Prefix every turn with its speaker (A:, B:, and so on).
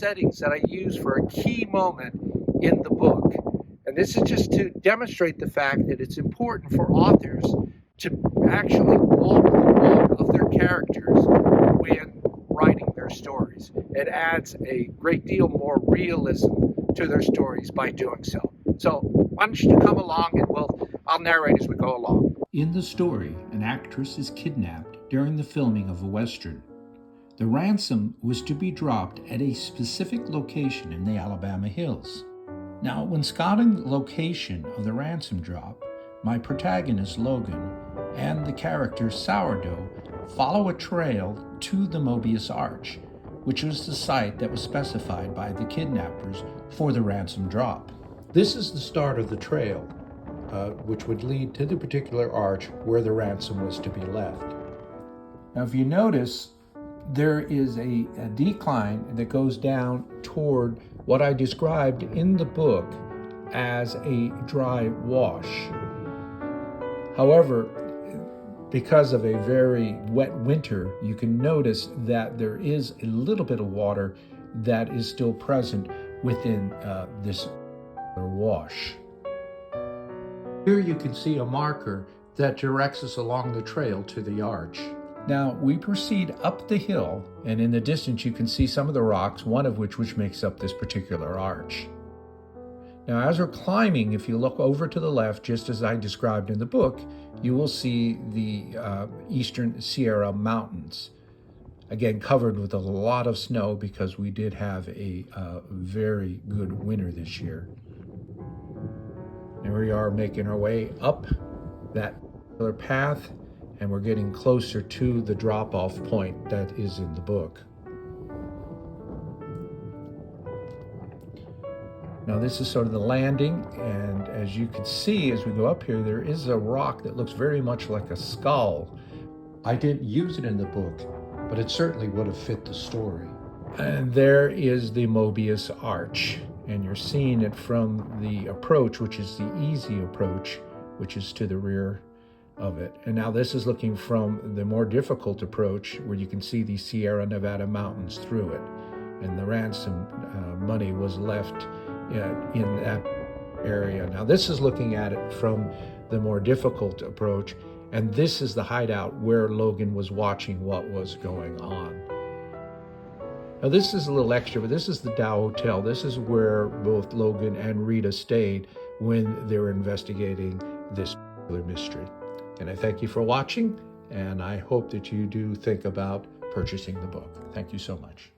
A: settings that I use for a key moment in the book. And this is just to demonstrate the fact that it's important for authors to actually walk the walk of their characters when writing their stories. It adds a great deal more realism to their stories by doing so. So why don't you come along and I'll narrate as we go along.
B: In the story, an actress is kidnapped during the filming of a Western. The ransom was to be dropped at a specific location in the Alabama hills. Now, when scouting the location of the ransom drop, my protagonist, Logan, and the character Sourdough follow a trail to the Mobius Arch, which was the site that was specified by the kidnappers for the ransom drop. This is the start of the trail, which would lead to the particular arch where the ransom was to be left. Now, if you notice, there is a decline that goes down toward what I described in the book as a dry wash. However, because of a very wet winter, you can notice that there is a little bit of water that is still present within this wash. Here you can see a marker that directs us along the trail to the arch. Now we proceed up the hill, and in the distance you can see some of the rocks, one of which makes up this particular arch. Now as we're climbing, if you look over to the left, just as I described in the book, you will see the Eastern Sierra Mountains. Again, covered with a lot of snow because we did have a very good winter this year. And we are making our way up that path, and we're getting closer to the drop-off point that is in the book. Now this is sort of the landing, and as you can see as we go up here, there is a rock that looks very much like a skull. I didn't use it in the book, but it certainly would have fit the story. And there is the Mobius Arch, and you're seeing it from the approach, which is the easy approach, which is to the rear of it. And now this is looking from the more difficult approach, where you can see the Sierra Nevada mountains through it. And the ransom money was left in that area. Now this is looking at it from the more difficult approach, and this is the hideout where Logan was watching what was going on. Now this is a little extra, but this is the Dow Hotel. This is where both Logan and Rita stayed when they were investigating this particular mystery. And I thank you for watching, and I hope that you do think about purchasing the book. Thank you so much.